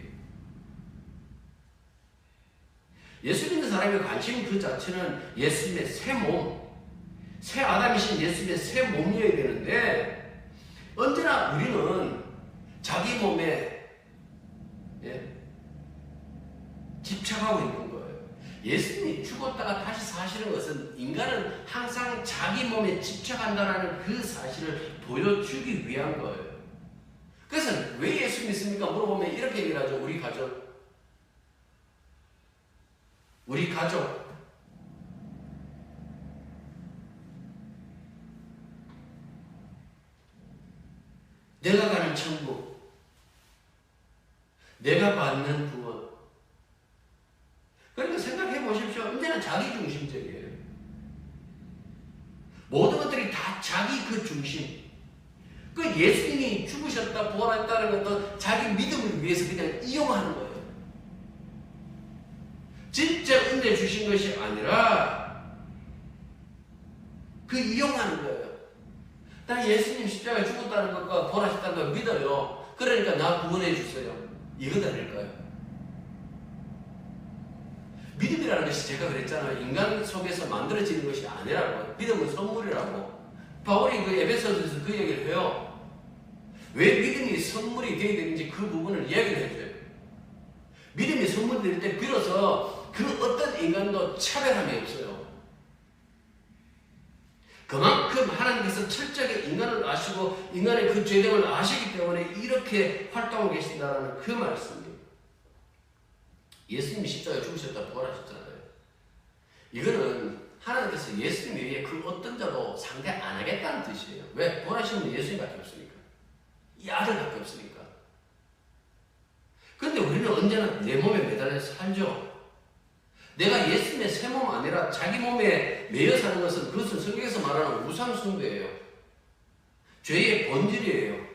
예수 믿는 사람의 관심 그 자체는 예수님의 새 몸, 새 아담이신 예수님의 새 몸이어야 되는데 언제나 우리는 자기 몸에 집착하고 있는 거예요. 예수님이 죽었다가 다시 사시는 것은 인간은 항상 자기 몸에 집착한다는 그 사실을 보여주기 위한 거예요. 그래서 왜 예수 믿습니까? 물어보면 이렇게 얘기를 하죠. 우리 가족 내가 가는 천국, 내가 받는 구원. 그러니까 생각해 보십시오. 언제나 자기 중심적이에요. 모든 것들이 다 자기 그 중심. 그 예수님이 죽으셨다 부활했다는 것도 자기 믿음을 위해서 그냥 이용하는 거예요. 진짜 은혜 주신 것이 아니라 그 이용하는 거예요. 나 예수님 십자가에 죽었다는 것과 부활하셨다는 걸 믿어요. 그러니까 나 구원해 주세요. 이거 아닐까요? 믿음이라는 것이 제가 그랬잖아요. 인간 속에서 만들어지는 것이 아니라고. 믿음은 선물이라고. 바울이 그 에베소서에서 그 얘기를 해요. 왜 믿음이 선물이 되어야 되는지 그 부분을 이야기를 해줘요. 믿음이 선물이 될 때 비로소 그 어떤 인간도 차별함이 없어요. 그만큼 하나님께서 철저하게 인간을 아시고 인간의 그 죄됨을 아시기 때문에 이렇게 활동하고 계신다는 그 말씀입니다. 예수님이 십자가에 죽으셨다 부활하셨잖아요. 이거는 하나님께서 예수님 외에 그 어떤 자도 상대 안 하겠다는 뜻이에요. 왜? 부활하시는 예수님밖에 없으니까. 이 아들밖에 없으니까. 그런데 우리는 언제나 내 몸에 매달려서 살죠. 내가 예수님의 새 몸 아니라 자기 몸에 매여 사는 것은 그것은 성경에서 말하는 우상숭배예요. 죄의 본질이에요.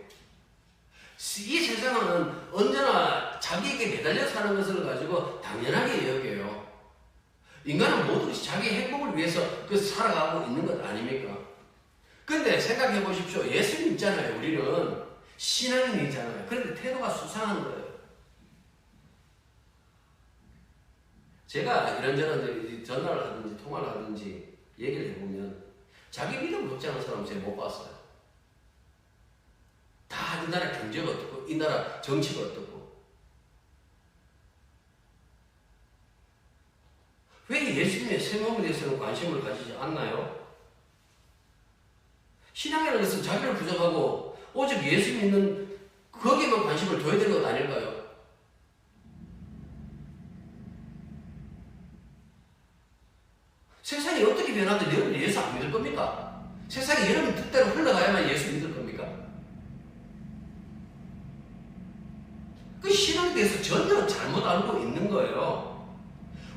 이 세상은 언제나 자기에게 매달려 사는 것을 가지고 당연하게 여겨요. 인간은 모두가 자기 행복을 위해서 살아가고 있는 것 아닙니까? 그런데 생각해 보십시오. 예수님 있잖아요. 우리는 신앙인이잖아요. 그런데 태도가 수상한 거예요. 제가 이런저런 전화를 하든지 통화를 하든지 얘기를 해보면 자기 믿음 없지 않은 사람 제가 못 봤어요. 다 이 나라 경제가 어떻고 이 나라 정치가 어떻고. 왜 예수님의 새 몸에 대해서는 관심을 가지지 않나요? 신앙이라는 것은 자기를 부정하고 오직 예수 믿는 거기에만 관심을 둬야 되는 것 아닐까요? 세상이 어떻게 변하는데 여러분 예수 안 믿을 겁니까? 세상이 여러분 뜻대로 흘러가야만 예수 믿을 겁니까? 그 신앙에 대해서 전혀 잘못 알고 있는 거예요.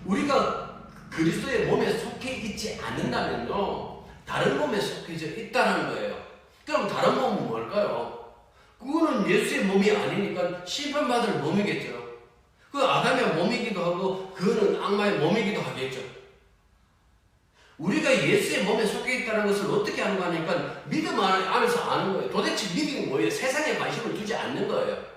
우리가 그리스도의 몸에 속해 있지 않는다면요, 다른 몸에 속해져 있다는 거예요. 그럼 다른 몸은 뭘까요? 그거는 예수의 몸이 아니니까 심판받을 몸이겠죠. 그 아담의 몸이기도 하고 그거는 악마의 몸이기도 하겠죠. 우리가 예수의 몸에 속해 있다는 것을 어떻게 아는가 하니까 믿음 안에서 아는 거예요. 도대체 믿음이 뭐예요? 세상에 관심을 두지 않는 거예요.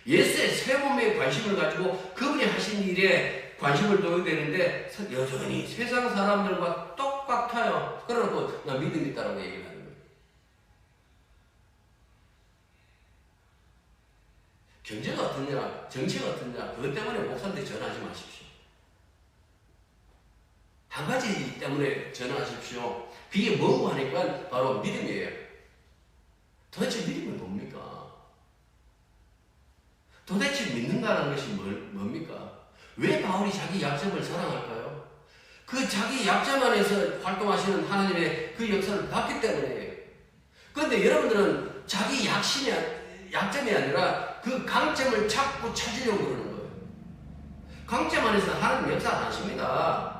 예수의 새 몸에 관심을 가지고 그분이 하신 일에 관심을 둬야 되는데 여전히 세상 사람들과 똑같아요. 그러고 나 믿음 있다고 얘기를 하는 거예요. 경제가 어떻냐, 정치가 어떻냐, 그것 때문에 목사한테 전화하지 마십시오. 한 가지 때문에 전화하십시오. 그게 뭐고 하니까 바로 믿음이에요. 도대체 믿음은 뭡니까? 도대체 믿는다는 것이 뭡니까? 왜 바울이 자기 약점을 자랑할까요? 그 자기 약점 안에서 활동하시는 하나님의 그 역사를 봤기 때문이에요. 그런데 여러분들은 자기 약점이 아니라 그 강점을 자꾸 찾으려고 그러는 거예요. 강점 안에서 하나님 역사 안 하십니다.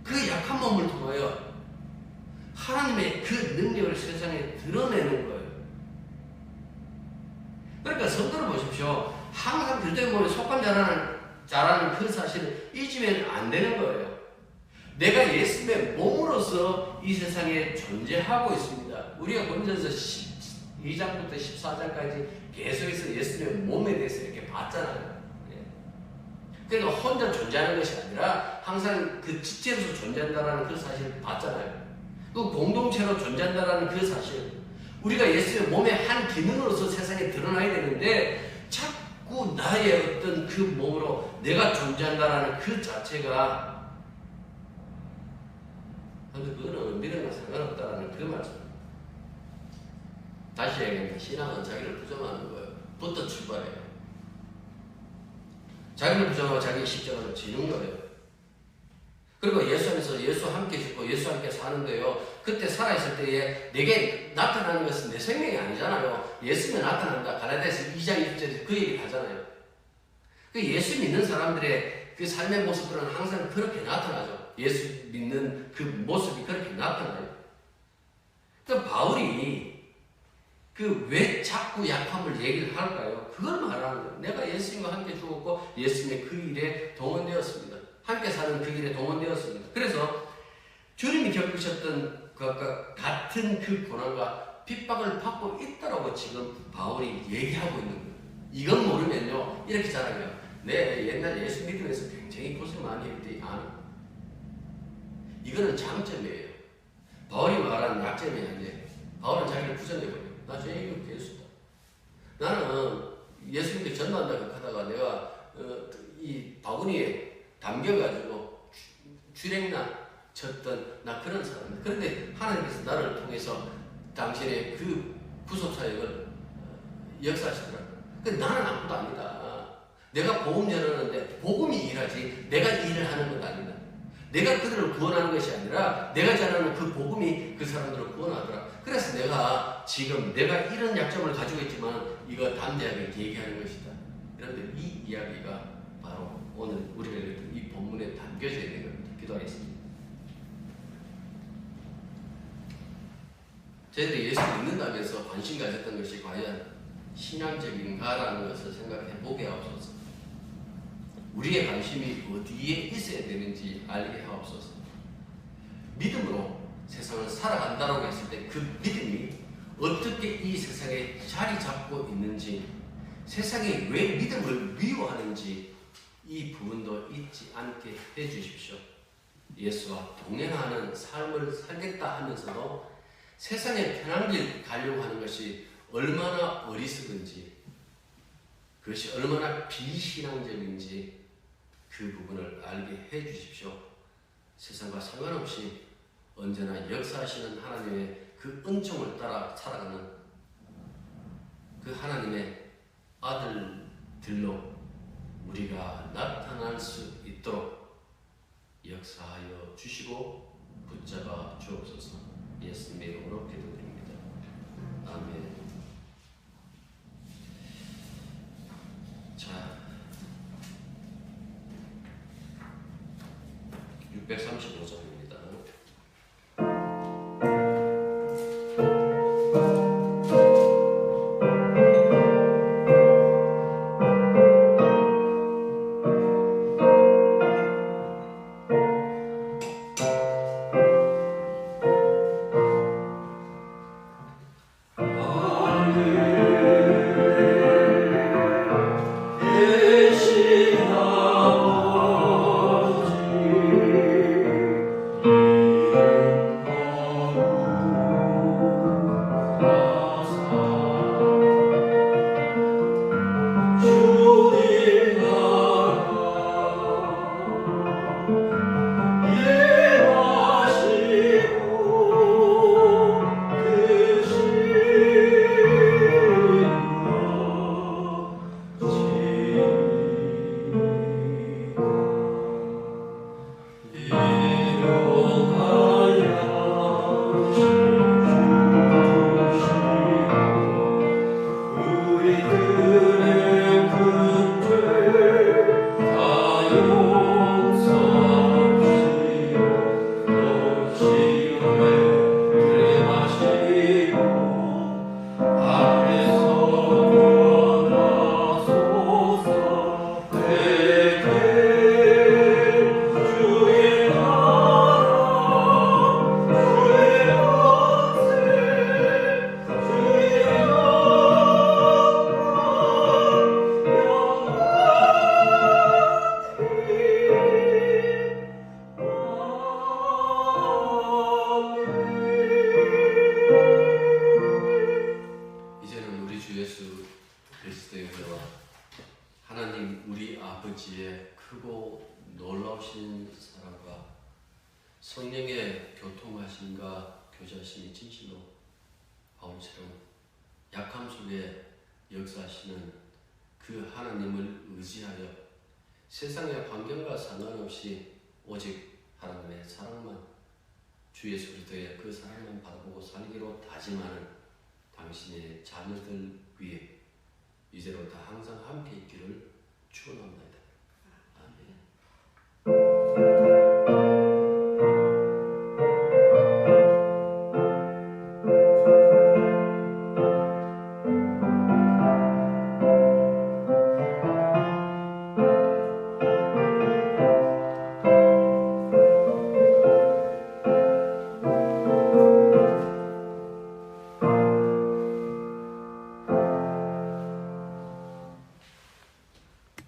그 약한 몸을 통하여 하나님의 그 능력을 세상에 드러내는 거예요. 그러니까 성도를 보십시오. 항상 그리스도의 몸에 속한 자라는 그 사실을 잊으면 안 되는 거예요. 내가 예수님의 몸으로서 이 세상에 존재하고 있습니다. 우리가 고린도전서 12장부터 14장까지 계속해서 예수님의 몸에 대해서 이렇게 봤잖아요. 그러니까 혼자 존재하는 것이 아니라 항상 그 지체로서 존재한다는 그 사실을 봤잖아요. 그 공동체로 존재한다는 그 사실, 우리가 예수의 몸의 한 기능으로서 세상에 드러나야 되는데 자꾸 나의 어떤 그 몸으로 내가 존재한다는 그 자체가, 근데 그거는 믿음과 상관없다는 그 말씀입니다. 다시 얘기합니다. 신앙은 자기를 부정하는 거예요. 부터 출발해요. 자기를 부정하고 자기 십자가를 지는 거예요. 그리고 예수 안에서 예수 함께 죽고 예수 함께 사는데요. 그때 살아있을 때에 내게 나타나는 것은 내 생명이 아니잖아요. 예수님이 나타난다. 갈라디아서 2장 20절에서 그 얘기를 하잖아요. 그 예수 믿는 사람들의 그 삶의 모습들은 항상 그렇게 나타나죠. 예수 믿는 그 모습이 그렇게 나타나요. 또 바울이 그 왜 자꾸 약함을 얘기를 할까요? 그걸 말하는 거예요. 내가 예수님과 함께 죽었고 예수님의 그 일에 동원되었습니다. 함께 사는 그 길에 동원되었습니다. 그래서 주님이 겪으셨던 것과 같은 그 고난과 핍박을 받고 있다라고 지금 바울이 얘기하고 있는 거예요. 이건 모르면요, 이렇게 자랑해요. 내 옛날 예수 믿으면서 굉장히 고생 많이 했더니 아는. 이거는 장점이에요. 바울이 말하는 약점이 아니에요. 바울은 자기를 부정해버려요. 나 죄인이 예수다. 나는 예수님께 전도한다고 하다가 내가 이 바구니에 담겨가지고 출행나 쳤던 나 그런 사람입니다. 그런데 하나님께서 나를 통해서 당신의 그 구속 사역을 역사하시더라고요. 근데 나는 아무것도 아니다. 내가 복음 전하는데 복음이 일하지 내가 일을 하는 것 아니다. 내가 그들을 구원하는 것이 아니라 내가 전하는 그 복음이 그 사람들을 구원하더라. 그래서 내가 지금 내가 이런 약점을 가지고 있지만 이거 담대하게 얘기하는 것이다. 그런데 이 이야기가 바로 오늘 우리가 읽은 이 본문에 담겨져 있는 겁니다. 기도하겠습니다. 저희들이 예수를 믿는다면서 관심 가졌던 것이 과연 신앙적인가라는 것을 생각해 보게 하옵소서. 우리의 관심이 어디에 있어야 되는지 알게 하옵소서. 믿음으로 세상을 살아간다고 했을 때 그 믿음이 어떻게 이 세상에 자리 잡고 있는지, 세상이 왜 믿음을 미워하는지 이 부분도 잊지 않게 해주십시오. 예수와 동행하는 삶을 살겠다 하면서도 세상의 편한 길 가려고 하는 것이 얼마나 어리석은지, 그것이 얼마나 비신앙적인지 그 부분을 알게 해주십시오. 세상과 상관없이 언제나 역사하시는 하나님의 그 은총을 따라 살아가는 그 하나님의 아들들로 우리가 나타날 수 있도록 역사하여 주시고 붙잡아 주옵소서. 예수님의 이름으로 기도드립니다. 아멘. 자, 635장입니다. 아버지의 크고 놀라우신 사랑과 성령의 교통하심과 교제하심이 진실로 바울처럼 약함 속에 역사하시는 그 하나님을 의지하여 세상의 환경과 상관없이 오직 하나님의 사랑만, 주 예수 그리스도의 그 사랑만 바라보고 살기로 다짐하는 당신의 자녀들 위해 이제로부터 항상 함께 있기를